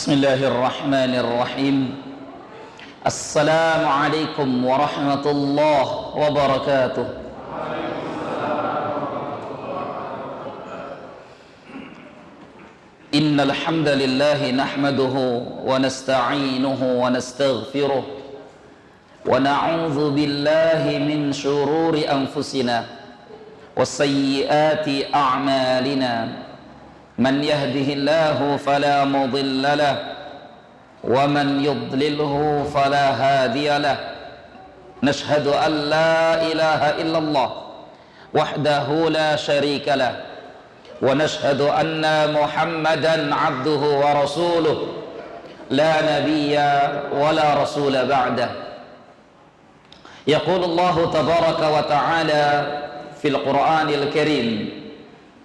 Bismillahirrahmanirrahim. Assalamualaikum warahmatullahi wabarakatuh. Innal hamdalillah nahmaduhu wa nasta'inuhu wa nastaghfiruh wa na'udzu billahi min shururi anfusina wa sayyiati a'malina. Man yahdihillahu fala mudilla lahu wa man yudlilhu fala hadiya lahu. Nashhadu an la ilaha illallah wahdahu la syarika lahu wa nashhadu anna Muhammadan abduhu wa rasuluh la nabiyya wa la rasula ba'dah. Yaqulu Allah tabaraka wa ta'ala fil Qur'anil Karim,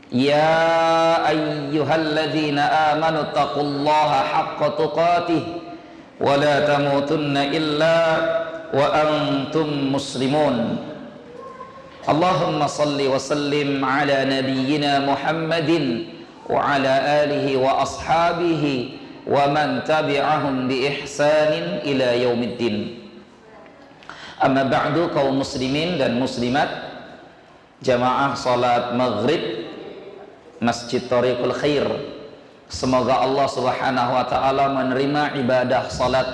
ya ayyuhalladzina amanu taqullaha haqqa tuqatih wa la tamutunna illa wa antum muslimun. Allahumma salli wa sallim ala nabiyyina Muhammadin wa ala alihi wa ashabihi wa man tabi'ahum bi ihsanin ila yaumiddin. Amma ba'du, kaum muslimin dan muslimat, jamaah salat maghrib Masjid Thariqul Khair, semoga Allah Subhanahu wa ta'ala menerima ibadah salat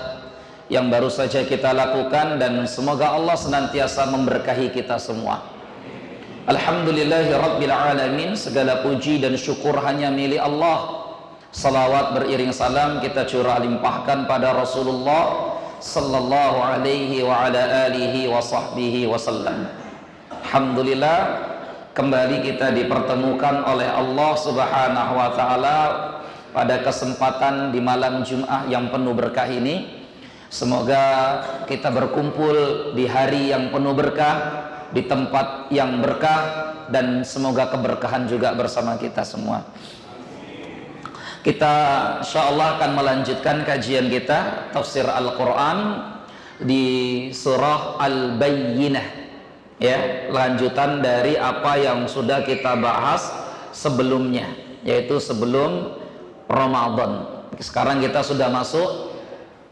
yang baru saja kita lakukan, dan semoga Allah senantiasa memberkahi kita semua. Alhamdulillahi Rabbil Alamin. Segala puji dan syukur hanya milik Allah. Salawat beriring salam kita curah limpahkan pada Rasulullah sallallahu alaihi wa ala alihi wa sahbihi wasallam. Alhamdulillah, kembali kita dipertemukan oleh Allah Subhanahu wa ta'ala pada kesempatan di malam Jum'ah yang penuh berkah ini. Semoga kita berkumpul di hari yang penuh berkah, di tempat yang berkah, dan semoga keberkahan juga bersama kita semua. Kita insyaallah akan melanjutkan kajian kita tafsir Al-Quran di surah Al-Bayyinah, ya, lanjutan dari apa yang sudah kita bahas sebelumnya, yaitu sebelum Ramadan. Sekarang kita sudah masuk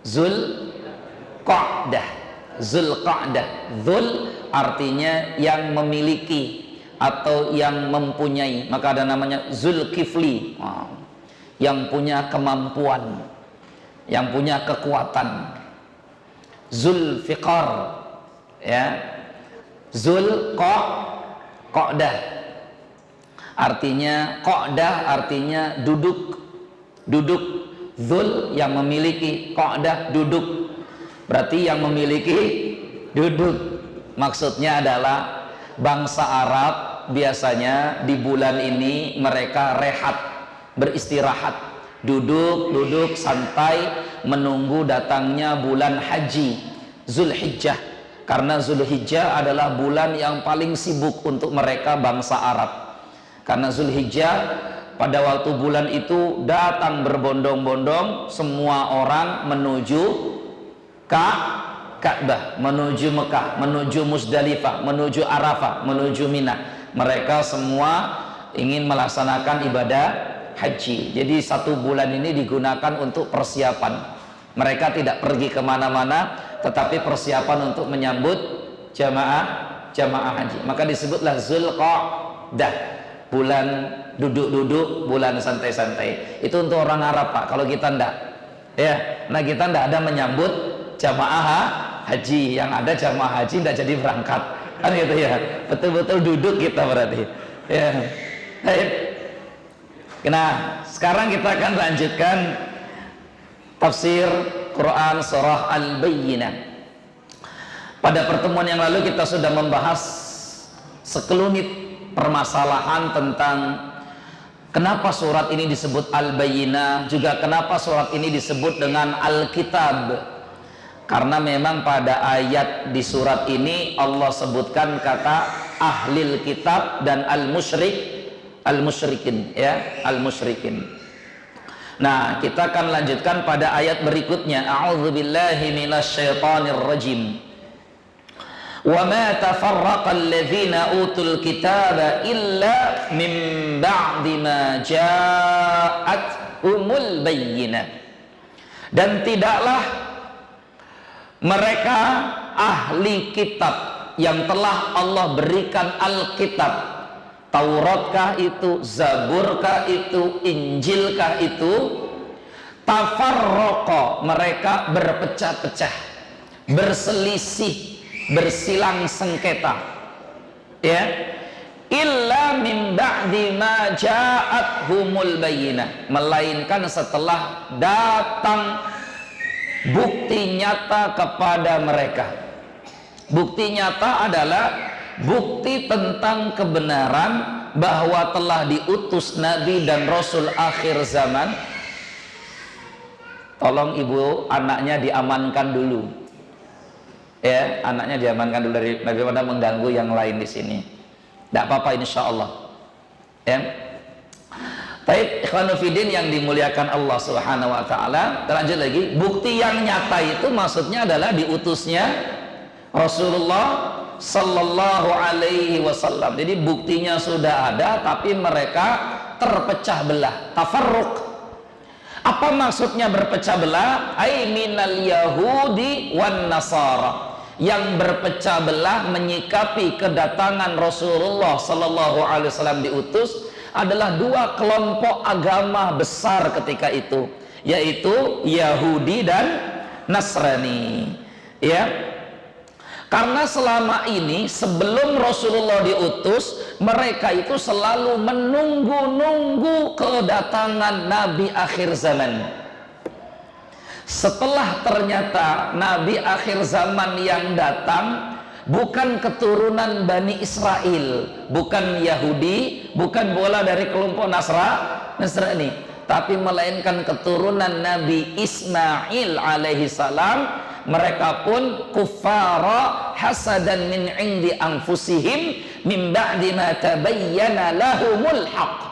Zulqa'dah. Zulqa'dah, Zul artinya yang memiliki atau yang mempunyai, maka ada namanya Zulkifli, yang punya kemampuan, yang punya kekuatan. Zulfiqar, ya, Zulqa'dah artinya, Qa'dah artinya duduk. Zul yang memiliki, Qa'dah duduk, berarti yang memiliki duduk. Maksudnya adalah bangsa Arab biasanya di bulan ini mereka rehat, beristirahat, duduk santai menunggu datangnya bulan haji Zulhijjah. Karena Zulhijjah adalah bulan yang paling sibuk untuk mereka bangsa Arab. Karena Zulhijjah pada waktu bulan itu datang berbondong-bondong semua orang menuju Ka'bah, menuju Mekah, menuju Musdalifah, menuju Arafah, menuju Mina. Mereka semua ingin melaksanakan ibadah haji. Jadi satu bulan ini digunakan untuk persiapan. Mereka tidak pergi kemana-mana, tetapi persiapan untuk menyambut jamaah haji. Maka disebutlah Zulqa'dah, bulan duduk-duduk, bulan santai-santai. Itu untuk orang Arab, Pak. Kalau kita enggak, ya, nah kita enggak ada menyambut jamaah haji. Yang ada jamaah haji enggak jadi berangkat, kan gitu ya. Betul-betul duduk kita berarti, ya. Nah, sekarang kita akan lanjutkan tafsir Quran surah Al-Bayyinah. Pada pertemuan yang lalu kita sudah membahas sekelumit permasalahan tentang kenapa surat ini disebut Al-Bayyinah, juga kenapa surat ini disebut dengan Al-Kitab. Karena memang pada ayat di surat ini Allah sebutkan kata ahlil kitab dan al-musyrikin, ya, al-musyrikin. Nah, kita akan lanjutkan pada ayat berikutnya. A'udzubillahi minasyaitonir rajim. Wa ma tafarraqal ladzina utul kitaba illa min ba'di ma ja'at umul bayyinah. Dan tidaklah mereka ahli kitab yang telah Allah berikan Alkitab, Tauratkah itu, Zaburkah itu, Injilkah itu, tafarroqa, mereka berpecah-pecah, berselisih, bersilang sengketa, ya, illa min ba'di ma ja'athumul bayyinah, melainkan setelah datang bukti nyata kepada mereka. Bukti nyata adalah bukti tentang kebenaran bahwa telah diutus Nabi dan Rasul akhir zaman. Tolong ibu anaknya diamankan dulu, ya, anaknya diamankan dulu daripada mengganggu yang lain di sini. Tidak apa-apa, insya Allah, ya. Baik, ikhwanul fillah yang dimuliakan Allah Subhanahu wa taala, lanjut lagi. Bukti yang nyata itu maksudnya adalah diutusnya Rasulullah sallallahu alaihi wasallam. Jadi buktinya sudah ada, tapi mereka terpecah belah, tafarruq. Apa maksudnya berpecah belah? Ai minal yahudi wan nasara, yang berpecah belah menyikapi kedatangan Rasulullah sallallahu alaihi wasallam diutus adalah dua kelompok agama besar ketika itu, yaitu Yahudi dan Nasrani, ya. Karena selama ini sebelum Rasulullah diutus, mereka itu selalu menunggu-nunggu kedatangan Nabi akhir zaman. Setelah ternyata Nabi akhir zaman yang datang bukan keturunan Bani Israel, bukan Yahudi, bukan bola dari kelompok Nasrani, tapi melainkan keturunan Nabi Ismail alaihi salam. Mereka pun kuffara hasadan min indi anfusihim min ba'di ma tabayyana lahumul haq.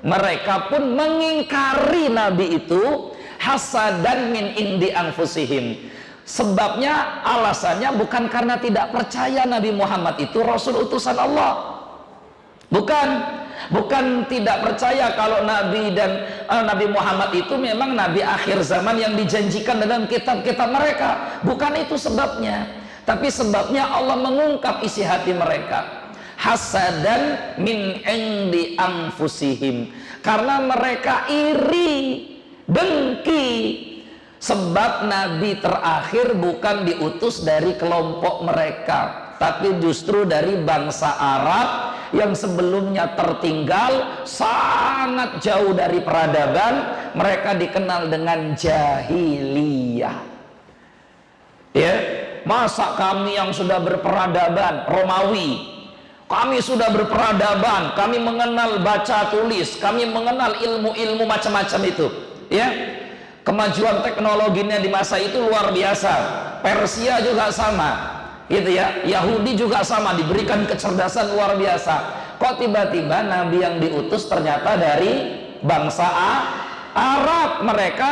Mereka pun mengingkari Nabi itu hasadan min indi anfusihim. Sebabnya, alasannya bukan karena tidak percaya Nabi Muhammad itu Rasul utusan Allah. Bukan tidak percaya kalau Nabi dan Nabi Muhammad itu memang Nabi akhir zaman yang dijanjikan dalam kitab-kitab mereka. Bukan itu sebabnya. Tapi sebabnya Allah mengungkap isi hati mereka. Hasadan min indi anfusihim. Karena mereka iri, dengki. Sebab Nabi terakhir bukan diutus dari kelompok mereka, tapi justru dari bangsa Arab yang sebelumnya tertinggal sangat jauh dari peradaban. Mereka dikenal dengan jahiliyah, ya. Masa kami yang sudah berperadaban Romawi, kami sudah berperadaban, kami mengenal baca tulis, kami mengenal ilmu-ilmu macam-macam itu, ya. Kemajuan teknologinya di masa itu luar biasa. Persia juga sama, gitu ya. Yahudi juga sama, diberikan kecerdasan luar biasa. Kok tiba-tiba Nabi yang diutus ternyata dari bangsa Arab? Mereka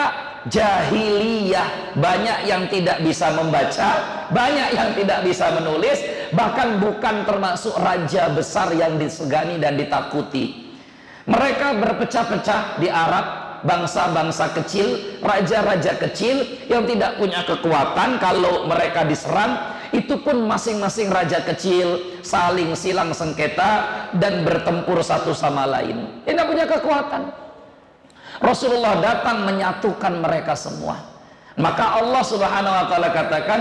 jahiliyah, banyak yang tidak bisa membaca, banyak yang tidak bisa menulis, bahkan bukan termasuk raja besar yang disegani dan ditakuti. Mereka berpecah-pecah di Arab, bangsa-bangsa kecil, raja-raja kecil yang tidak punya kekuatan. Kalau mereka diserang, itu pun masing-masing raja kecil saling silang sengketa dan bertempur satu sama lain. Tidak punya kekuatan. Rasulullah datang menyatukan mereka semua. Maka Allah Subhanahu wa taala katakan,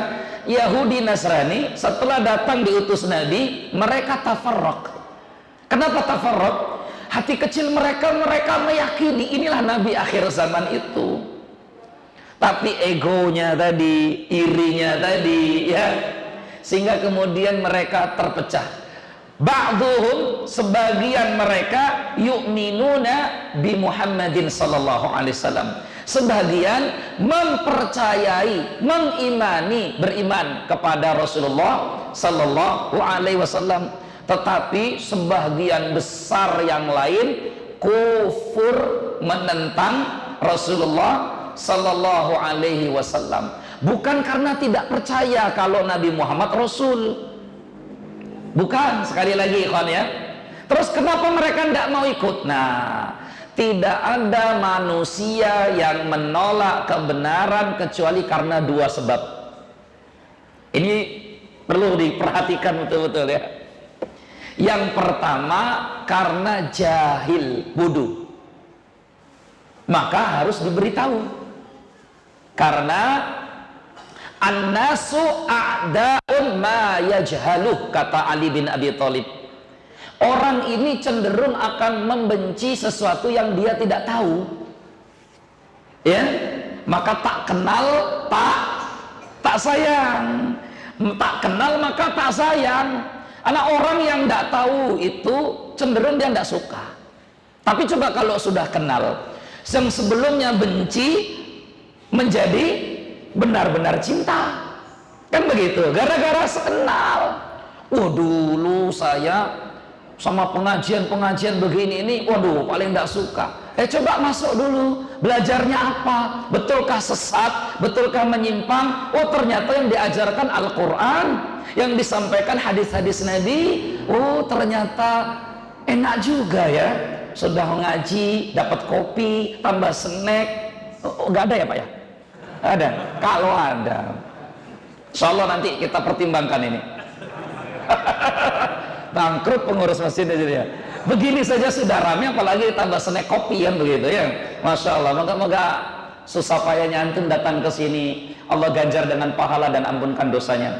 Yahudi Nasrani setelah datang diutus Nabi, mereka tafarraq. Kenapa tafarraq? Hati kecil mereka meyakini inilah Nabi akhir zaman itu. Tapi egonya tadi, irinya tadi, ya, sehingga kemudian mereka terpecah. Ba'duhum, sebagian mereka, yu'minuna bi Muhammadin sallallahu alaihi wasallam. Sebagian mempercayai, mengimani, beriman kepada Rasulullah sallallahu alaihi wasallam. Tetapi sebagian besar yang lain kufur, menentang Rasulullah sallallahu alaihi wasallam. Bukan karena tidak percaya kalau Nabi Muhammad Rasul, bukan, sekali lagi ikhwan ya. Terus kenapa mereka tidak mau ikut? Nah, Tidak ada manusia yang menolak kebenaran kecuali karena dua sebab. Ini perlu diperhatikan betul-betul ya. Yang pertama karena jahil, bodoh. Maka harus diberitahu. Karena an-nasu a'da'un ma yajhaluh, kata Ali bin Abi Thalib. Orang ini cenderung akan membenci sesuatu yang dia tidak tahu. Ya, maka tak kenal tak sayang. Tak kenal maka tak sayang. Anak orang yang tidak tahu itu cenderung dia tidak suka. Tapi coba kalau sudah kenal, yang sebelumnya benci menjadi benar-benar cinta. Kan begitu, gara-gara kenal. Dulu saya sama pengajian begini ini, waduh paling tidak suka. Coba masuk dulu, belajarnya apa? Betulkah sesat? Betulkah menyimpang? Ternyata yang diajarkan Al-Quran, yang disampaikan hadis-hadis Nabi. Ternyata enak juga ya. Sudah mengaji, dapat kopi, tambah snack. Nggak ada ya Pak ya? Ada. Kalau ada, insya Allah nanti kita pertimbangkan ini. Bangkrut pengurus masjid aja ya. Begini saja sudah ramai, apalagi tambah snack kopi kan begitu ya. Masya Allah. Moga-moga susah payahnya antum datang ke sini, Allah ganjar dengan pahala dan ampunkan dosanya.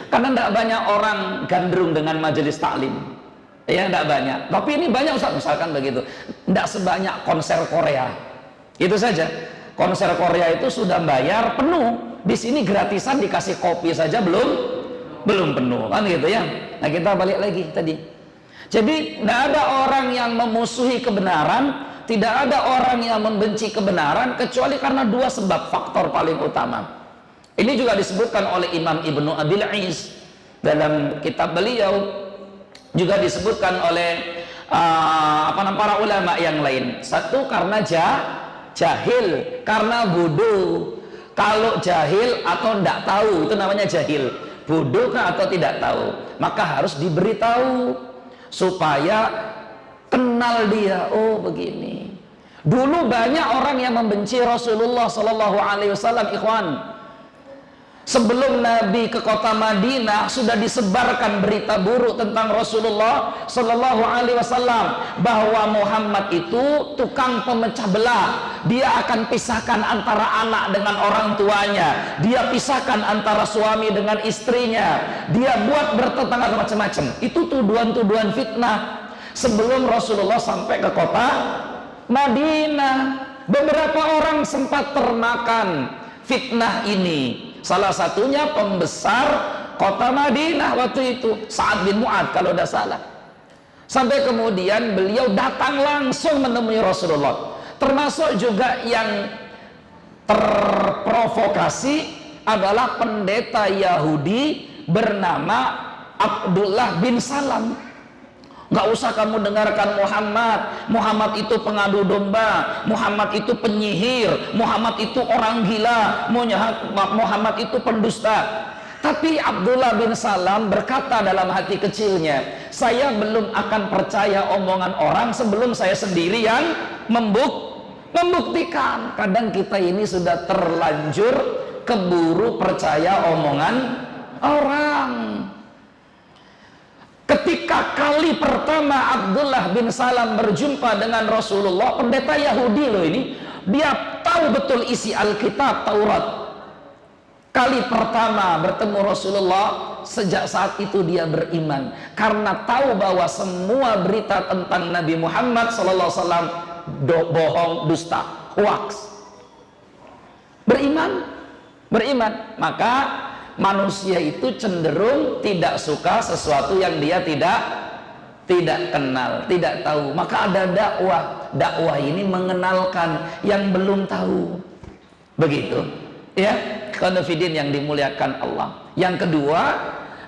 Karena tidak banyak orang gandrung dengan majelis taklim. Ya, tidak banyak. Tapi ini banyak Ustaz, misalkan begitu. Tidak sebanyak konser Korea. Itu saja. Konser Korea itu sudah bayar penuh. Di sini gratisan dikasih kopi saja belum penuh kan gitu ya. Nah kita balik lagi tadi. Jadi tidak ada orang yang memusuhi kebenaran, tidak ada orang yang membenci kebenaran kecuali karena dua sebab, faktor paling utama. Ini juga disebutkan oleh Imam Ibnu Abil Is dalam kitab beliau, juga disebutkan oleh para ulama yang lain. Satu karena jahil, karena bodoh. Kalau jahil atau tidak tahu itu namanya jahil. Bodoh atau tidak tahu, maka harus diberitahu supaya kenal dia. Begini. Dulu banyak orang yang membenci Rasulullah Sallallahu Alaihi Wasallam, ikhwan. Sebelum Nabi ke kota Madinah sudah disebarkan berita buruk tentang Rasulullah Sallallahu Alaihi Wasallam, bahwa Muhammad itu tukang pemecah belah. Dia akan pisahkan antara anak dengan orang tuanya, dia pisahkan antara suami dengan istrinya, dia buat bertetangga macam-macam. Itu tuduhan-tuduhan fitnah sebelum Rasulullah sampai ke kota Madinah. Beberapa orang sempat termakan fitnah ini. Salah satunya pembesar kota Madinah waktu itu, Sa'ad bin Mu'ad kalau tidak salah. Sampai kemudian beliau datang langsung menemui Rasulullah. Termasuk juga yang terprovokasi adalah pendeta Yahudi bernama Abdullah bin Salam. Nggak usah kamu dengarkan Muhammad itu pengadu domba, Muhammad itu penyihir, Muhammad itu orang gila, Muhammad itu pendusta. Tapi Abdullah bin Salam berkata dalam hati kecilnya, saya belum akan percaya omongan orang sebelum saya sendirian membuktikan. Kadang kita ini sudah terlanjur keburu percaya omongan orang. Ketika kali pertama Abdullah bin Salam berjumpa dengan Rasulullah, pendeta Yahudi loh ini, dia tahu betul isi Alkitab Taurat. Kali pertama bertemu Rasulullah, sejak saat itu dia beriman karena tahu bahwa semua berita tentang Nabi Muhammad SAW bohong, dusta, hoax. Beriman. Maka manusia itu cenderung tidak suka sesuatu yang dia tidak kenal, tidak tahu. Maka ada dakwah ini mengenalkan yang belum tahu. Begitu ya, konfidin yang dimuliakan Allah. Yang kedua,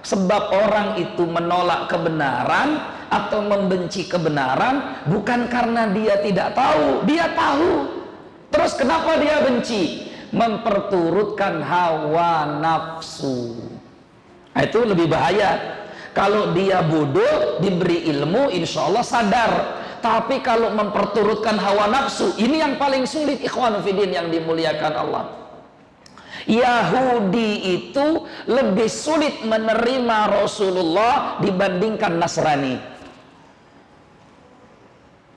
sebab orang itu menolak kebenaran atau membenci kebenaran bukan karena dia tidak tahu, dia tahu. Terus kenapa dia benci? Memperturutkan hawa nafsu. Nah, itu lebih bahaya. Kalau dia bodoh, diberi ilmu, insya Allah sadar. Tapi kalau memperturutkan hawa nafsu, ini yang paling sulit, ikhwan fillah yang dimuliakan Allah. Yahudi itu lebih sulit menerima Rasulullah dibandingkan Nasrani.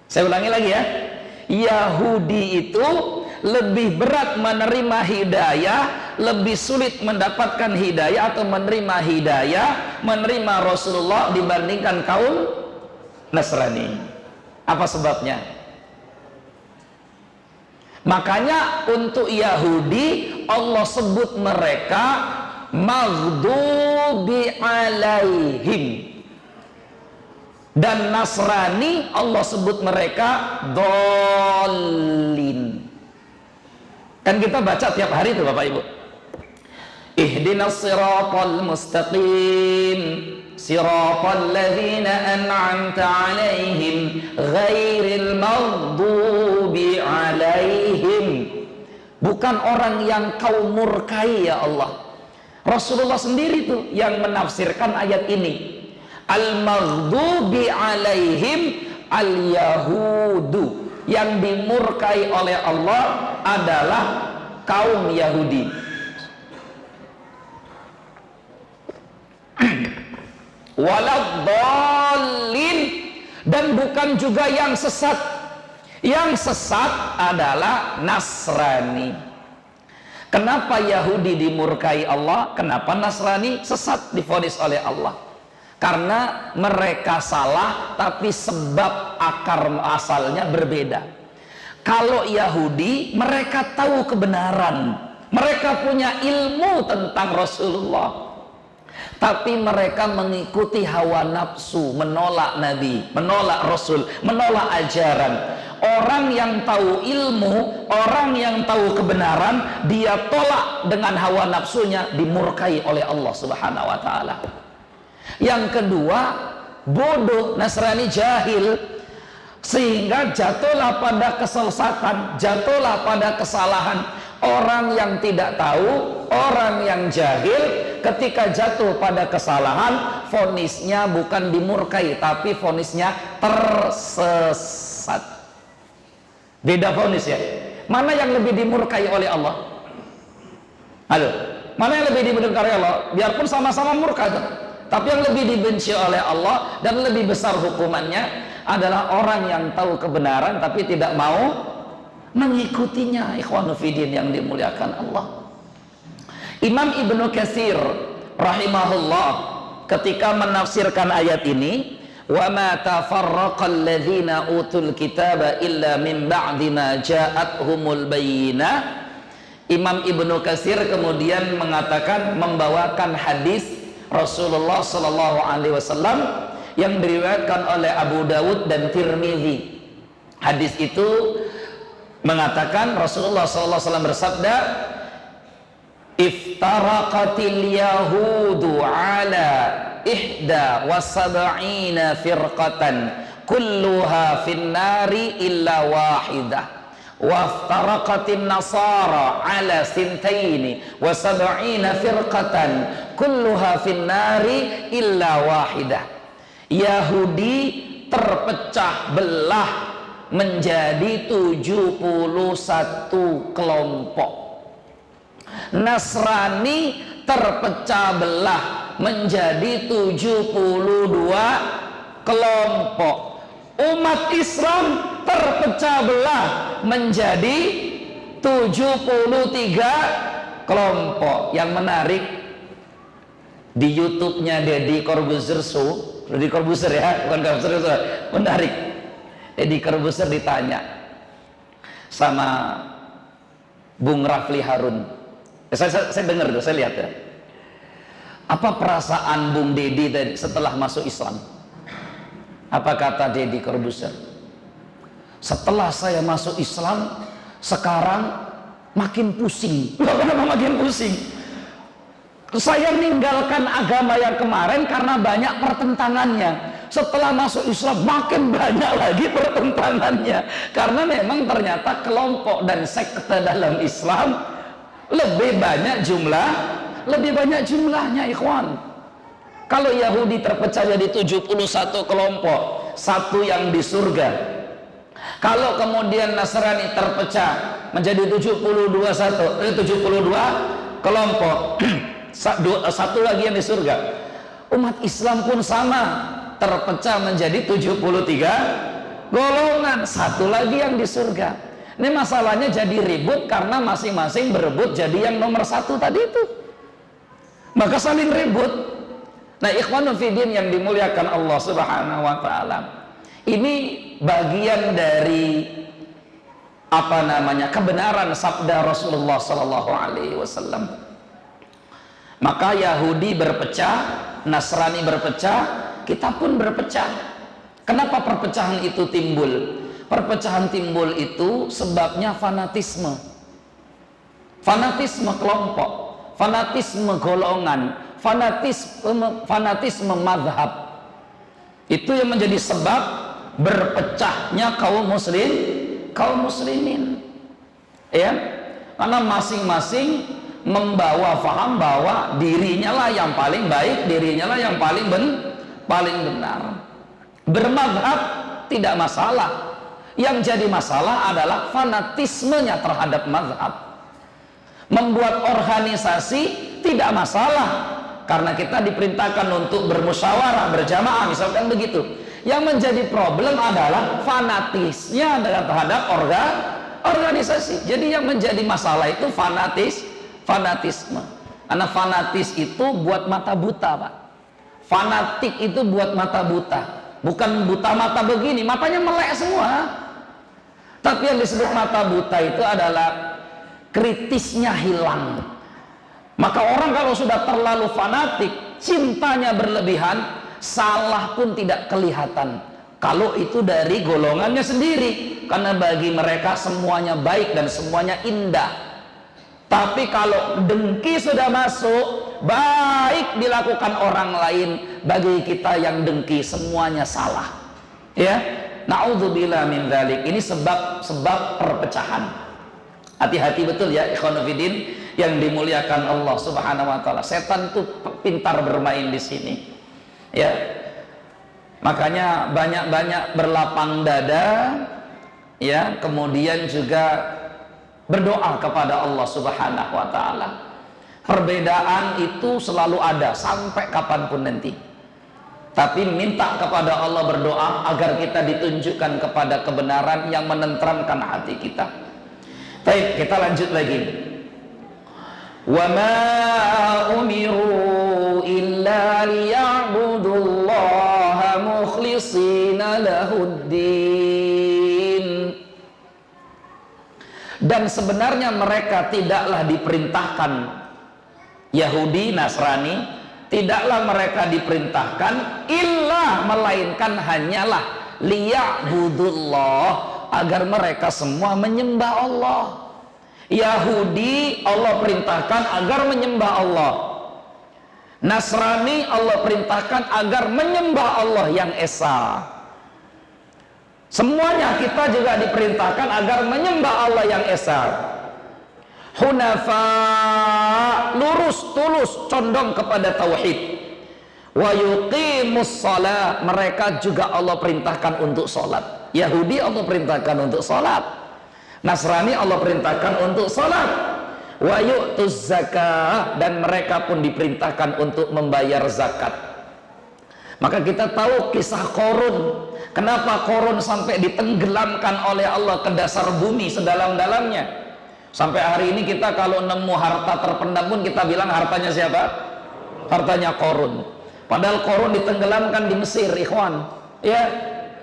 Saya ulangi lagi ya. Yahudi itu lebih berat menerima hidayah, lebih sulit mendapatkan hidayah atau menerima hidayah, menerima Rasulullah dibandingkan kaum Nasrani. Apa sebabnya? Makanya untuk Yahudi Allah sebut mereka maghdubi alaihim, dan Nasrani Allah sebut mereka dhalin. Kan kita baca tiap hari tuh Bapak Ibu, ihdinas siratal mustaqim siratal ladzina an'amta alaihim ghairil maghdubi alaihim. Bukan orang yang kau murkai ya Allah. Rasulullah sendiri tuh yang menafsirkan ayat ini. Al-maghdubi alaihim al-yahudu, yang dimurkai oleh Allah adalah kaum Yahudi. Waladhdallin, dan bukan juga yang sesat. Yang sesat adalah Nasrani. Kenapa Yahudi dimurkai Allah? Kenapa Nasrani sesat divonis oleh Allah? Karena mereka salah, tapi sebab akar asalnya berbeda. Kalau Yahudi, mereka tahu kebenaran, mereka punya ilmu tentang Rasulullah, tapi mereka mengikuti hawa nafsu, menolak Nabi, menolak Rasul, menolak ajaran. Orang yang tahu ilmu, orang yang tahu kebenaran, dia tolak dengan hawa nafsunya, dimurkai oleh Allah Subhanahu wa ta'ala. Yang kedua, bodoh, Nasrani jahil, sehingga jatuhlah pada kesesatan, jatuhlah pada kesalahan. Orang yang tidak tahu, orang yang jahil, ketika jatuh pada kesalahan, vonisnya bukan dimurkai, tapi vonisnya tersesat. Beda vonis ya. Mana yang lebih dimurkai oleh Allah? Halo, mana yang lebih dimurkai oleh Allah? Biarpun sama-sama murka, tapi yang lebih dibenci oleh Allah dan lebih besar hukumannya adalah orang yang tahu kebenaran tapi tidak mau mengikutinya. Ikhwanu fiddin yang dimuliakan Allah. Imam Ibnu Katsir rahimahullah ketika menafsirkan ayat ini, wa ma tafarraqal ladzina utul kitaba illa min ba'di ma ja'atuhumul bayyinah, Imam Ibnu Katsir kemudian mengatakan, membawakan hadis Rasulullah sallallahu alaihi wasallam yang diriwayatkan oleh Abu Dawud dan Tirmidzi. Hadis itu mengatakan Rasulullah sallallahu alaihi wasallam bersabda, iftaraqatil yahudu ala ihda wa sab'ina firqatan kulluha finnari illa wahidah wa iftaraqatin nasara ala sintaini wa sab'ina firqatan kulluha finnari illa wahidah. Yahudi terpecah belah menjadi 71 kelompok. Nasrani terpecah belah menjadi 72 kelompok. Umat Islam terpecah belah menjadi 73 kelompok. Yang menarik, di YouTube-nya Deddy Corbuzier Show, Deddy Corbuzier ya, bukan Corbuzier, menarik. Deddy Corbuzier ditanya sama Bung Rafli Harun. Saya dengar tuh, saya lihat ya. Apa perasaan Bung Deddy tadi setelah masuk Islam? Apa kata Deddy Corbuzier? Setelah saya masuk Islam, sekarang makin pusing. Kenapa makin pusing? Saya meninggalkan agama yang kemarin karena banyak pertentangannya. Setelah masuk Islam makin banyak lagi pertentangannya. Karena memang ternyata kelompok dan sekte dalam Islam lebih banyak jumlahnya, ikhwan. Kalau Yahudi terpecah jadi 71 kelompok, satu yang di surga, Kalau kemudian Nasrani terpecah menjadi 72 kelompok, satu lagi yang di surga. Umat Islam pun sama, terpecah menjadi 73 golongan, satu lagi yang di surga. Ini masalahnya jadi ribut karena masing-masing berebut jadi yang nomor satu tadi itu. Maka saling ribut. Nah, ikhwanul fiddin yang dimuliakan Allah Subhanahu wa taala. Ini bagian dari kebenaran sabda Rasulullah sallallahu alaihi wasallam. Maka Yahudi berpecah, Nasrani berpecah, kita pun berpecah. Kenapa perpecahan itu timbul? Perpecahan timbul itu sebabnya fanatisme. Fanatisme kelompok, fanatisme golongan, fanatisme mazhab. Itu yang menjadi sebab berpecahnya kaum muslimin. Ya, karena masing-masing membawa faham bahwa dirinya lah yang paling baik, dirinya lah yang paling benar. Bermadhab tidak masalah. Yang jadi masalah adalah fanatismenya terhadap madhab. Membuat organisasi tidak masalah, karena kita diperintahkan untuk bermusyawarah, berjamaah, misalkan begitu. Yang menjadi problem adalah fanatisnya terhadap organisasi. Jadi yang menjadi masalah itu fanatisme. Karena fanatis itu buat mata buta, Pak. Fanatik itu buat mata buta. Bukan buta mata begini, matanya melek semua. Tapi yang disebut mata buta itu adalah kritisnya hilang. Maka orang kalau sudah terlalu fanatik, cintanya berlebihan, salah pun tidak kelihatan kalau itu dari golongannya sendiri, karena bagi mereka semuanya baik dan semuanya indah. Tapi kalau dengki sudah masuk, baik dilakukan orang lain, bagi kita yang dengki semuanya salah. Ya, naudzubillah min dzalik. Ini sebab perpecahan. Hati-hati betul ya ikhwanul fiddin yang dimuliakan Allah Subhanahu wa taala. Setan tuh pintar bermain di sini. Ya, makanya banyak-banyak berlapang dada, ya, kemudian juga berdoa kepada Allah Subhanahu wa taala. Perbedaan itu selalu ada sampai kapanpun nanti. Tapi minta kepada Allah, berdoa agar kita ditunjukkan kepada kebenaran yang menenteramkan hati kita. Baik, kita lanjut lagi. Wa ma umiru illa liya'budullaha mukhlishina lahuddin. Dan sebenarnya mereka tidaklah diperintahkan, Yahudi, Nasrani, tidaklah mereka diperintahkan illa, melainkan hanyalah liya'budullah, agar mereka semua menyembah Allah. Yahudi Allah perintahkan agar menyembah Allah. Nasrani Allah perintahkan agar menyembah Allah yang esa. Semuanya kita juga diperintahkan agar menyembah Allah yang esa. Hunafa, lurus, tulus, condong kepada tauhid. Wa yuqimus shalah, mereka juga Allah perintahkan untuk sholat. Yahudi Allah perintahkan untuk sholat, Nasrani Allah perintahkan untuk sholat. Wa yu'tuz zakah, dan mereka pun diperintahkan untuk membayar zakat. Maka kita tahu kisah Qarun. Kenapa Qarun sampai ditenggelamkan oleh Allah ke dasar bumi sedalam-dalamnya? Sampai hari ini kita kalau nemu harta terpendam pun kita bilang hartanya siapa? Hartanya Qarun. Padahal Qarun ditenggelamkan di Mesir, ikhwan. Ya,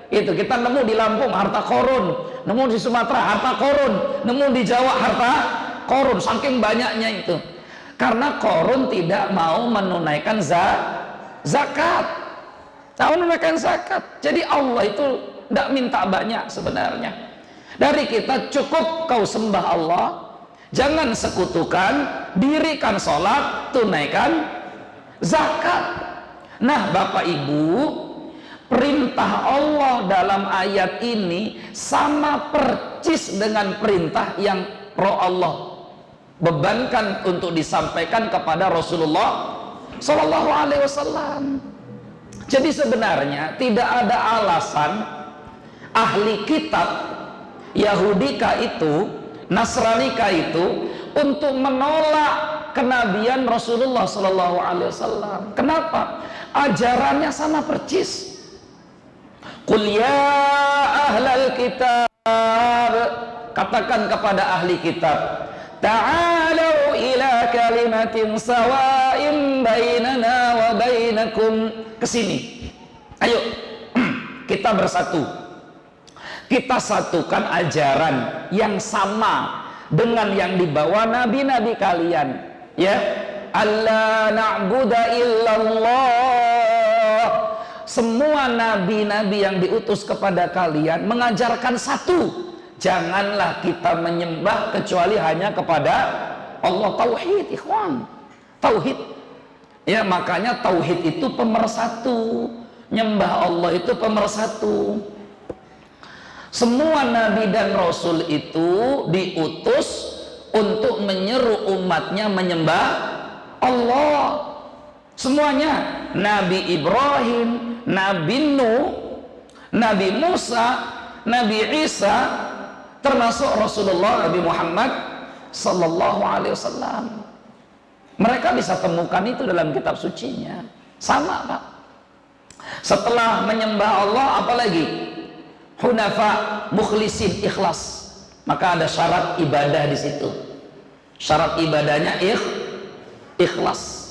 itu kita nemu di Lampung harta Qarun, nemu di Sumatera harta Qarun, nemu di Jawa harta Qarun, saking banyaknya itu. Karena Qarun tidak mau menunaikan zakat. Tak menunaikan zakat. Jadi Allah itu tidak minta banyak sebenarnya. Dari kita cukup kau sembah Allah, jangan sekutukan, dirikan sholat, tunaikan zakat. Nah, Bapak Ibu, perintah Allah dalam ayat ini sama percis dengan perintah yang Allah bebankan untuk disampaikan kepada Rasulullah Sallallahu Alaihi Wasallam. Jadi sebenarnya tidak ada alasan ahli kitab Yahudika itu, Nasranika itu untuk menolak kenabian Rasulullah Sallallahu Alaihi Wasallam. Kenapa? Ajarannya sama percis. Qul ya ahlal kitab, katakan kepada ahli kitab, ta'alu ila kalimatin sawa'in bainana wa bainakum. Kesini, ayo kita bersatu. Kita satukan ajaran yang sama dengan yang dibawa nabi-nabi kalian, ya. Alla na'budu illallah. Semua nabi-nabi yang diutus kepada kalian mengajarkan satu, janganlah kita menyembah kecuali hanya kepada Allah. Tauhid, ikhwan, tauhid. Ya, makanya tauhid itu pemersatu, nyembah Allah itu pemersatu. Semua nabi dan rasul itu diutus untuk menyeru umatnya menyembah Allah. Semuanya. Nabi Ibrahim, Nabi Nuh, Nabi Musa, Nabi Isa, termasuk Rasulullah Nabi Muhammad Sallallahu Alaihi Wasallam. Mereka bisa temukan itu dalam kitab sucinya. Sama, Pak. Setelah menyembah Allah, apalagi? Hunafa, mukhlisin, ikhlas. Maka ada syarat ibadah di situ. Syarat ibadahnya ikhlas.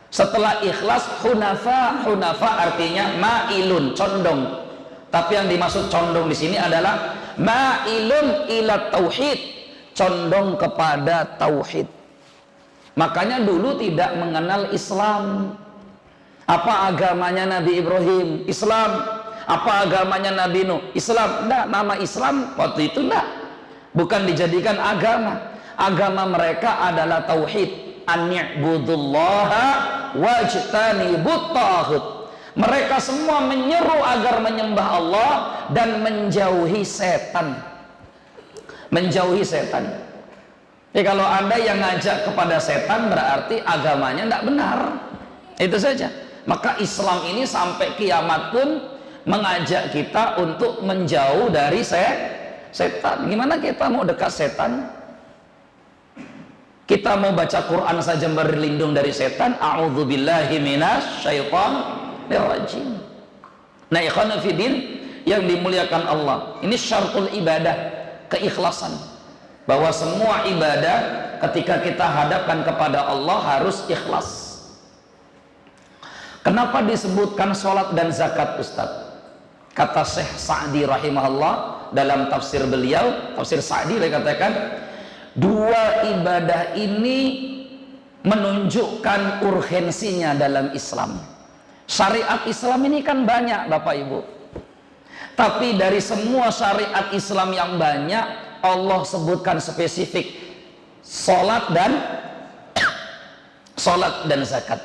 Setelah ikhlas, hunafa, hunafa artinya mailun, condong. Tapi yang dimaksud condong di sini adalah mailun ila tauhid, condong kepada tauhid. Makanya dulu tidak mengenal Islam. Apa agamanya Nabi Ibrahim? Islam. Apa agamanya Nabi Nuh? Islam. Nah, nama Islam waktu itu bukan dijadikan agama. Agama mereka adalah tauhid. An-ni'budullaha wajtanibut taghut. Mereka semua menyeru agar menyembah Allah dan menjauhi setan. Menjauhi setan. Jadi kalau Anda yang ngajak kepada setan berarti agamanya tidak benar. Itu saja. Maka Islam ini sampai kiamat pun mengajak kita untuk menjauh dari setan. Gimana kita mau dekat setan? Kita mau baca Quran saja berlindung dari setan. A'udzubillahi minasyaitonir rajim. Nah, ikhwan fillah yang dimuliakan Allah, ini syaratul ibadah, keikhlasan. Bahwa semua ibadah ketika kita hadapkan kepada Allah harus ikhlas. Kenapa disebutkan sholat dan zakat, Ustaz? Kata Syekh Sa'di rahimahullah dalam tafsir beliau, tafsir Sa'di, dia katakan dua ibadah ini menunjukkan urgensinya dalam Islam. Syariat Islam ini kan banyak, Bapak Ibu. Tapi dari semua syariat Islam yang banyak, Allah sebutkan spesifik sholat dan zakat.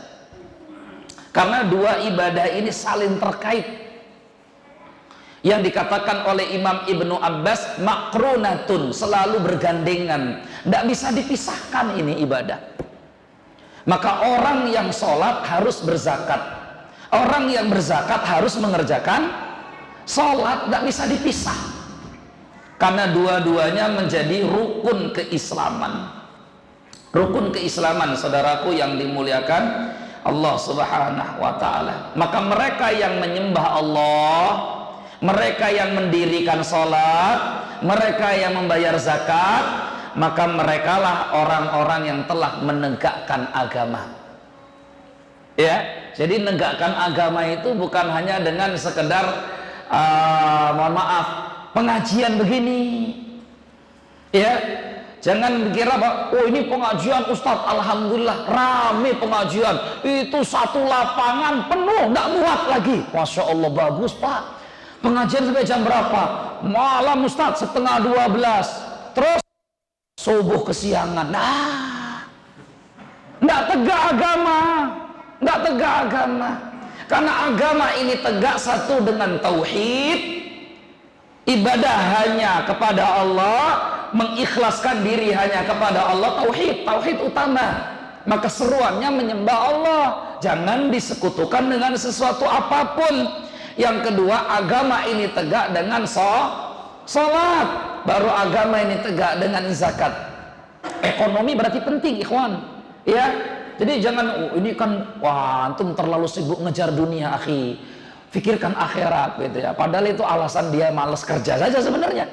Karena dua ibadah ini saling terkait. Yang dikatakan oleh Imam Ibnu Abbas makrunatun, selalu bergandengan, tidak bisa dipisahkan ini ibadah. Maka orang yang sholat harus berzakat, orang yang berzakat harus mengerjakan sholat, tidak bisa dipisah. Karena dua-duanya menjadi rukun keislaman. Rukun keislaman, saudaraku yang dimuliakan Allah Subhanahu wa ta'ala. Maka mereka yang menyembah Allah, mereka yang mendirikan sholat, mereka yang membayar zakat, maka merekalah orang-orang yang telah menegakkan agama. Ya, jadi menegakkan agama itu bukan hanya dengan sekedar mohon maaf, pengajian begini. Ya, jangan dikira bahwa oh ini pengajian Ustadz, alhamdulillah rame pengajian, itu satu lapangan penuh, nggak muat lagi. Masya Allah, bagus Pak. Pengajian sampai jam berapa? Malam Ustadz, 11:30. Terus subuh kesiangan. Nah, nggak tegak agama, nggak tegak agama. Karena agama ini tegak satu dengan tauhid, ibadah hanya kepada Allah, mengikhlaskan diri hanya kepada Allah, tauhid utama. Maka seruannya menyembah Allah, jangan disekutukan dengan sesuatu apapun. Yang kedua, agama ini tegak dengan salat, baru agama ini tegak dengan zakat. Ekonomi berarti penting, ikhwan. Ya, jadi jangan ini kan wah antum terlalu sibuk ngejar dunia, akhi. Pikirkan akhirat gitu ya. Padahal itu alasan dia malas kerja saja sebenarnya.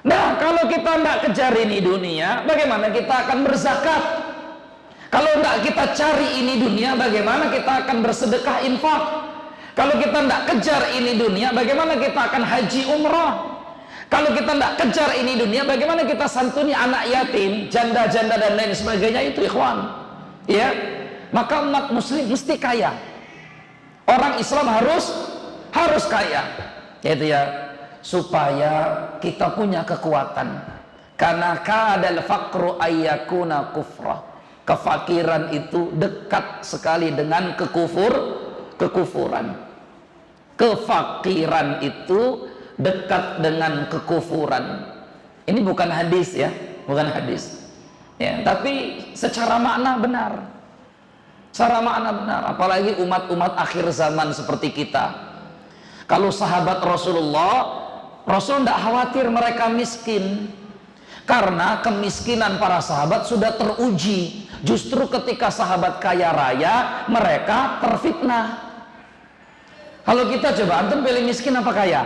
Nah, kalau kita tidak kejar ini dunia, bagaimana kita akan berzakat? Kalau tidak kita cari ini dunia, bagaimana kita akan bersedekah infak? Kalau kita tidak kejar ini dunia, bagaimana kita akan haji umrah? Kalau kita tidak kejar ini dunia, bagaimana kita santuni anak yatim, janda-janda dan lain sebagainya itu, ikhwan. Ya, maka umat muslim mesti kaya. Orang Islam harus kaya. Itu ya. Supaya kita punya kekuatan. Karena kadal faqru ayyakuna kufra. Kefakiran itu dekat sekali dengan kekufuran. Kefakiran itu dekat dengan kekufuran. Ini bukan hadis ya, bukan hadis. Ya, tapi secara makna benar. Secara makna benar, apalagi umat-umat akhir zaman seperti kita. Kalau sahabat Rasulullah, Rasul tidak khawatir mereka miskin, karena kemiskinan para sahabat sudah teruji. Justru ketika sahabat kaya raya, mereka terfitnah. Kalau kita coba, antum pilih miskin apa kaya?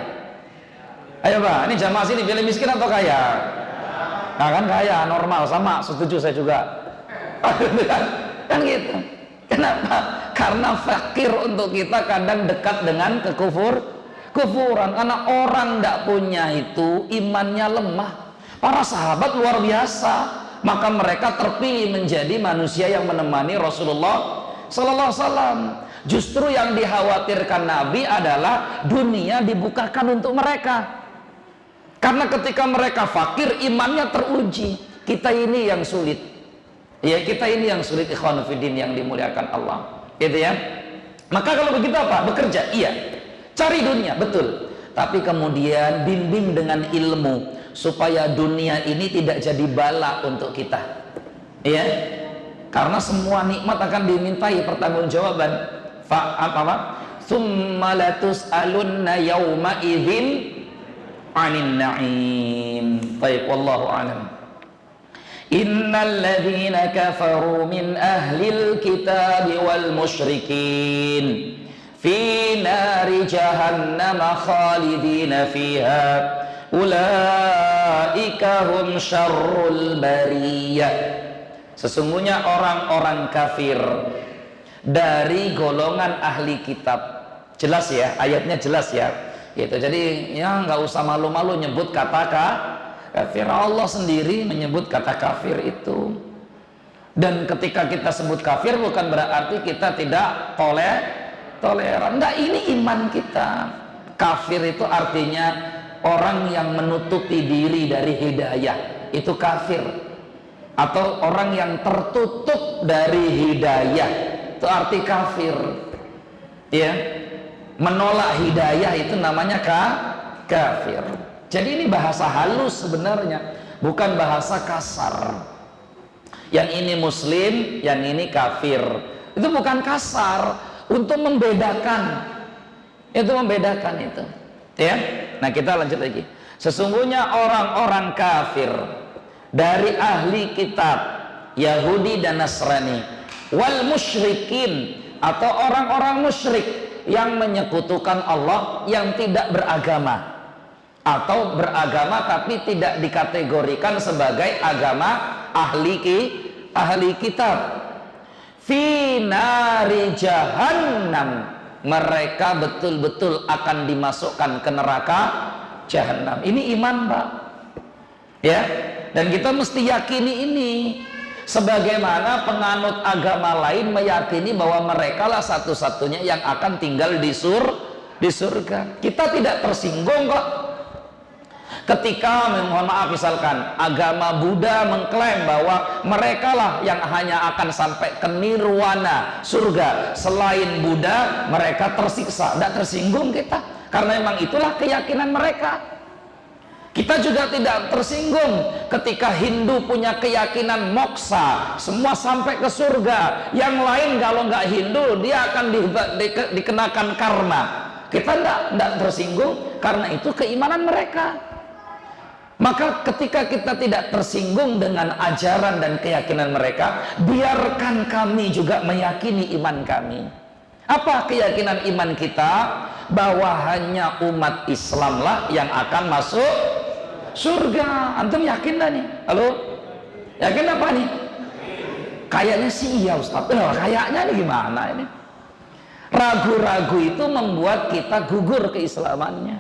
Ayo Pak, ini jamaah sini pilih miskin atau kaya? Nah kan kaya, normal, sama, setuju saya juga. Kan gitu. Kenapa? Karena fakir untuk kita kadang dekat dengan kufuran. Karena orang tidak punya itu imannya lemah. Para sahabat luar biasa, maka mereka terpilih menjadi manusia yang menemani Rasulullah Sallallahu Alaihi Wasallam. Justru yang dikhawatirkan Nabi adalah dunia dibukakan untuk mereka. Karena ketika mereka fakir, imannya teruji. Kita ini yang sulit. Ya, kita ini yang sulit, ikhwan fillah yang dimuliakan Allah. Gitu ya. Maka kalau begitu apa? Bekerja, iya. Cari dunia, betul. Tapi kemudian bimbing dengan ilmu supaya dunia ini tidak jadi bala untuk kita. Ya. Karena semua nikmat akan dimintai pertanggungjawaban. Apa? Tsumma latus'alunna yauma idzin 'anil na'im. Baik, wallahu a'lam. Innal ladzina kafaru min ahlil kitabi wal musyrikin fi nari jahannam khalidina fiha ulaika hum syarrul bariyah. Sesungguhnya orang-orang kafir dari golongan ahli kitab, jelas ya, ayatnya jelas ya gitu. Jadi ya nggak usah malu-malu nyebut kata kafir. Allah sendiri menyebut kata kafir itu. Dan ketika kita sebut kafir bukan berarti kita tidak toleran. Enggak, ini iman kita. Kafir itu artinya orang yang menutupi diri dari hidayah, itu kafir. Atau orang yang tertutup dari hidayah, itu arti kafir. Ya. Menolak hidayah itu namanya kafir. Jadi ini bahasa halus sebenarnya, bukan bahasa kasar. Yang ini muslim, yang ini kafir. Itu bukan kasar, untuk membedakan. Itu membedakan itu. Ya. Nah, kita lanjut lagi. Sesungguhnya orang-orang kafir dari ahli kitab Yahudi dan Nasrani wal musyrikin, atau orang-orang musyrik yang menyekutukan Allah, yang tidak beragama atau beragama tapi tidak dikategorikan sebagai agama ahli kitab. Fi nari jahannam, mereka betul-betul akan dimasukkan ke neraka jahanam. Ini iman, Pak. Ya, dan kita mesti yakini ini. Sebagaimana penganut agama lain meyakini bahwa mereka lah satu-satunya yang akan tinggal di surga. Kita tidak tersinggung kok ketika, mohon maaf, misalkan agama Buddha mengklaim bahwa mereka lah yang hanya akan sampai ke nirwana, surga. Selain Buddha mereka tersiksa. Tidak tersinggung kita, karena memang itulah keyakinan mereka. Kita juga tidak tersinggung ketika Hindu punya keyakinan moksa, semua sampai ke surga. Yang lain kalau nggak Hindu dia akan dikenakan karma. kita tidak tersinggung karena itu keimanan mereka. Maka ketika kita tidak tersinggung dengan ajaran dan keyakinan mereka, biarkan kami juga meyakini iman kami. Apa keyakinan iman kita? Bahwa hanya umat Islamlah yang akan masuk surga. Antum yakin dah nih? Halo? Yakin apa nih? Kayaknya sih iya Ustaz. Kayaknya nih gimana ini? Ragu-ragu itu membuat kita gugur keislamannya.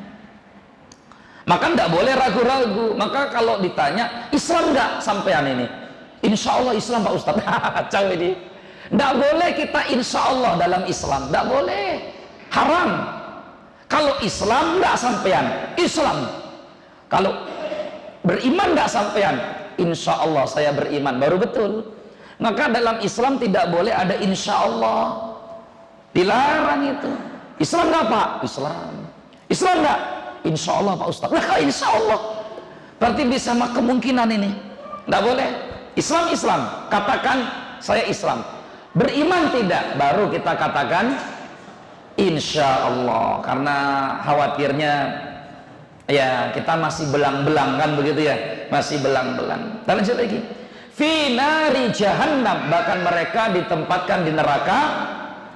Maka tidak boleh ragu-ragu. Maka kalau ditanya, Islam enggak sampean ini? Insya Allah Islam Pak Ustaz. Kacau ini. Tidak boleh kita insya Allah dalam Islam. Tidak boleh. Haram. Kalau Islam enggak sampean, Islam. Kalau beriman enggak sampean, insya Allah saya beriman. Baru betul. Maka dalam Islam tidak boleh ada insya Allah. Dilarang itu. Islam enggak Pak? Islam. Islam enggak? Insya Allah Pak Ustaz. Nah kalau insya Allah berarti bisa kemungkinan ini. Tidak boleh. Islam. Katakan saya Islam. Beriman tidak, baru kita katakan insya Allah. Karena khawatirnya ya kita masih belang-belang kan begitu ya. Masih belang-belang. Dan lanjut lagi. Fi nari jahannam, bahkan mereka ditempatkan di neraka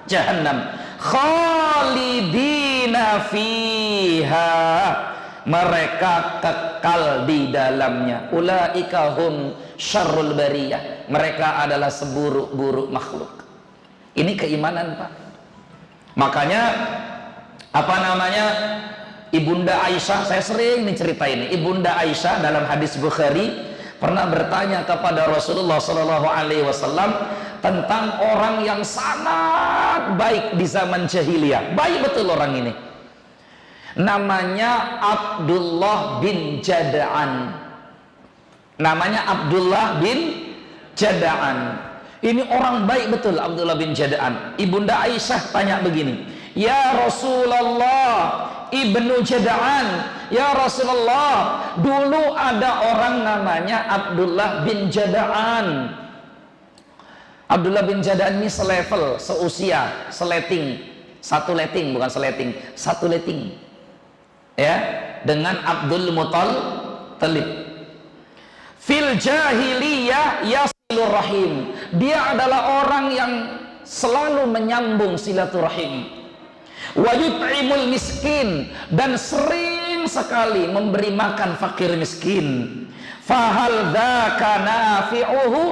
jahannam. Khalidina fiha, mereka kekal di dalamnya. Ulaika hum syarrul bariyah, mereka adalah seburuk-buruk makhluk. Ini keimanan Pak. Makanya apa namanya, Ibunda Aisyah, saya sering diceritain, Ibunda Aisyah dalam hadis Bukhari pernah bertanya kepada Rasulullah SAW tentang orang yang sangat baik di zaman jahiliyah. Baik betul orang ini. Namanya Abdullah bin Jada'an. Namanya Abdullah bin Jada'an. Ini orang baik betul, Abdullah bin Jada'an. Ibunda Aisyah tanya begini, ya Rasulullah, Ibnu Jada'an, ya Rasulullah, dulu ada orang namanya Abdullah bin Jada'an. Abdullah bin Jada'an ini selevel, seusia, seleting, satu leting, bukan seleting, satu leting, ya, dengan Abdul Muttalib. Fil jahiliyah yasilur rahim, dia adalah orang yang selalu menyambung silaturahim. Wa yut'imul miskin, dan sering sekali memberi makan fakir miskin. Fahal dzaka nafi'uhu,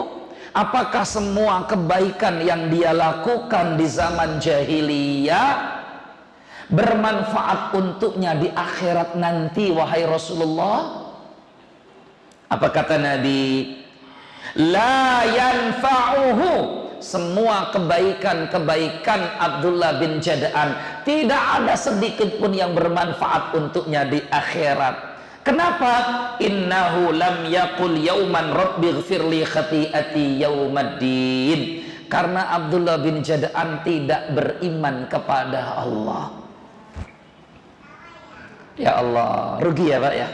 apakah semua kebaikan yang dia lakukan di zaman jahiliyah bermanfaat untuknya di akhirat nanti, wahai Rasulullah? Apa kata Nabi? La yanfa'uhu, semua kebaikan-kebaikan Abdullah bin Jada'an tidak ada sedikit pun yang bermanfaat untuknya di akhirat. Kenapa? Innahu lam yaqul yauman rabbighfirli khati'ati yaumaddin. Karena Abdullah bin Jada'an tidak beriman kepada Allah. Ya Allah, rugi ya Pak ya.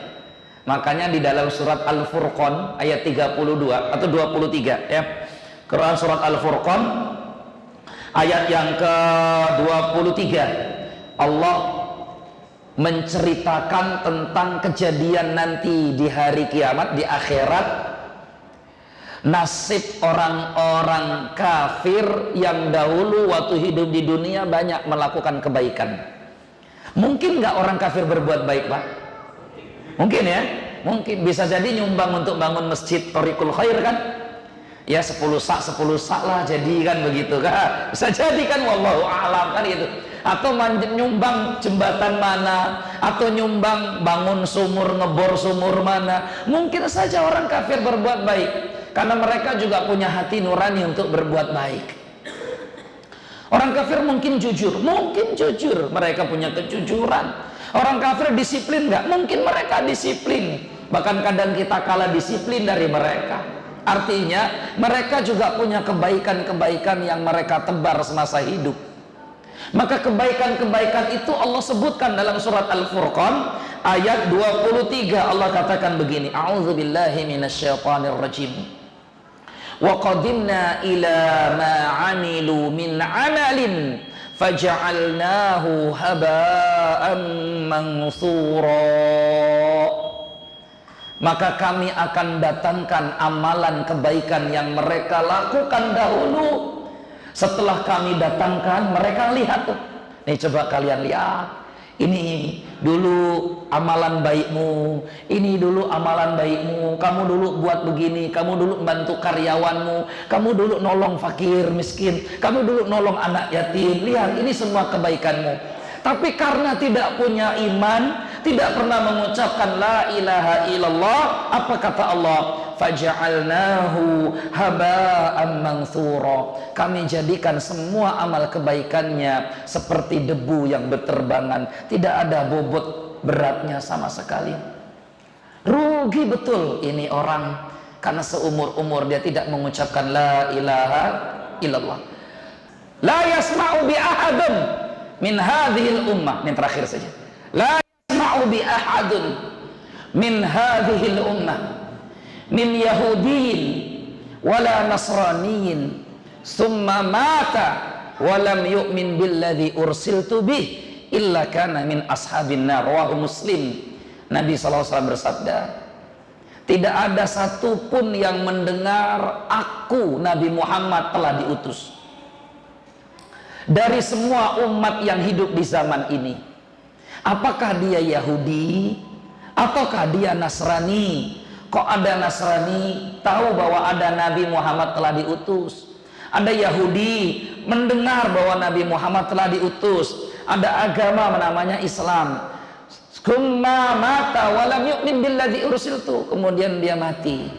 Makanya di dalam surat Al-Furqan ayat 32 atau 23 ya. Quran surat Al-Furqan ayat yang ke-23, Allah menceritakan tentang kejadian nanti di hari kiamat, di akhirat, nasib orang-orang kafir yang dahulu waktu hidup di dunia banyak melakukan kebaikan. Mungkin nggak orang kafir berbuat baik Pak? Mungkin ya, mungkin. Bisa jadi nyumbang untuk bangun masjid Thoriqul Khair kan, ya 10 sak lah jadi kan begitu kan, bisa jadi kan, wallahu a'lam kan gitu. Atau nyumbang jembatan mana, atau nyumbang bangun sumur, ngebor sumur mana. Mungkin saja orang kafir berbuat baik karena mereka juga punya hati nurani untuk berbuat baik. Orang kafir mungkin jujur, mereka punya kejujuran. Orang kafir disiplin nggak? Mungkin mereka disiplin, bahkan kadang kita kalah disiplin dari mereka. Artinya mereka juga punya kebaikan-kebaikan yang mereka tebar semasa hidup. Maka kebaikan-kebaikan itu Allah sebutkan dalam surat Al-Furqan ayat 23. Allah katakan begini, a'udzubillahi minasyaitonirrajim. Wa qadimna ila ma 'amilu min 'amalin faja'alnahu haba'an mansura. Maka kami akan datangkan amalan kebaikan yang mereka lakukan dahulu. Setelah kami datangkan, mereka lihat tuh. Nih coba kalian lihat. Ini dulu amalan baikmu, ini dulu amalan baikmu, kamu dulu buat begini, kamu dulu bantu karyawanmu, kamu dulu nolong fakir miskin, kamu dulu nolong anak yatim. Lihat, ini semua kebaikanmu. Tapi karena tidak punya iman, tidak pernah mengucapkan la ilaha illallah, apa kata Allah? Faja'alnahu haba'an mansura. Kami jadikan semua amal kebaikannya seperti debu yang berterbangan, tidak ada bobot beratnya sama sekali. Rugi betul ini orang, karena seumur-umur dia tidak mengucapkan la ilaha illallah. La yasma'u bi ahadun min hadhil ummah. Ini terakhir saja. La yasma'u bi ahadun min hadhil ummah min yahudiyin wala nasraniyin summa mata walam yu'min billadhi ursiltu bih illa kana min ashabin nar. Rawahu Muslim. Nabi SAW bersabda, tidak ada satupun yang mendengar aku Nabi Muhammad telah diutus dari semua umat yang hidup di zaman ini, apakah dia Yahudi ataukah dia Nasrani. Kok ada Nasrani tahu bahwa ada Nabi Muhammad telah diutus, ada Yahudi mendengar bahwa Nabi Muhammad telah diutus, ada agama namanya Islam, summa mata walam yu'min billadzi ursiltu, kemudian dia mati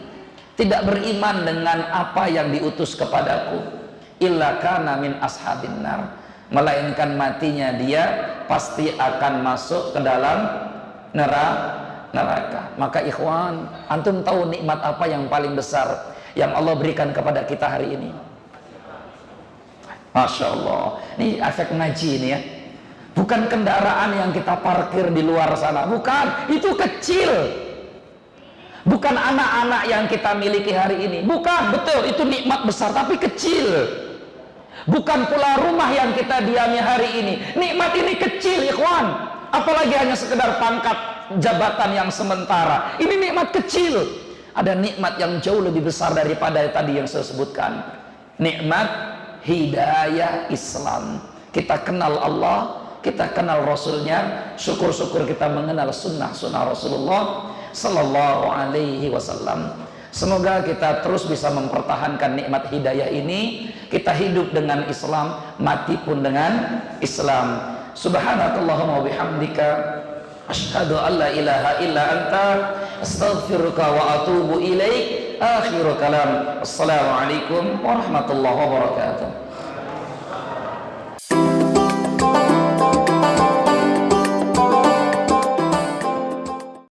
tidak beriman dengan apa yang diutus kepadaku, illa kana min ashabin nar, melainkan matinya dia pasti akan masuk ke dalam neraka. Maka ikhwan, antum tahu nikmat apa yang paling besar yang Allah berikan kepada kita hari ini? Masya Allah, ini efek ngaji ini ya. Bukan kendaraan yang kita parkir di luar sana, bukan, itu kecil. Bukan anak-anak yang kita miliki hari ini, bukan, betul, itu nikmat besar tapi kecil. Bukan pula rumah yang kita diami hari ini, nikmat ini kecil ikhwan. Apalagi hanya sekedar pangkat jabatan yang sementara, ini nikmat kecil. Ada nikmat yang jauh lebih besar daripada tadi yang saya sebutkan, nikmat hidayah Islam. Kita kenal Allah, kita kenal Rasulnya, syukur-syukur kita mengenal sunnah Rasulullah Sallallahu Alaihi Wasallam. Semoga kita terus bisa mempertahankan nikmat hidayah ini. Kita hidup dengan Islam, mati pun dengan Islam. Subhanakallahumma wabihamdika, asyhadu an la ilaha illa anta, astaghfiruka wa atubu ilaik. Akhiru kalam. Assalamualaikum warahmatullahi wabarakatuh.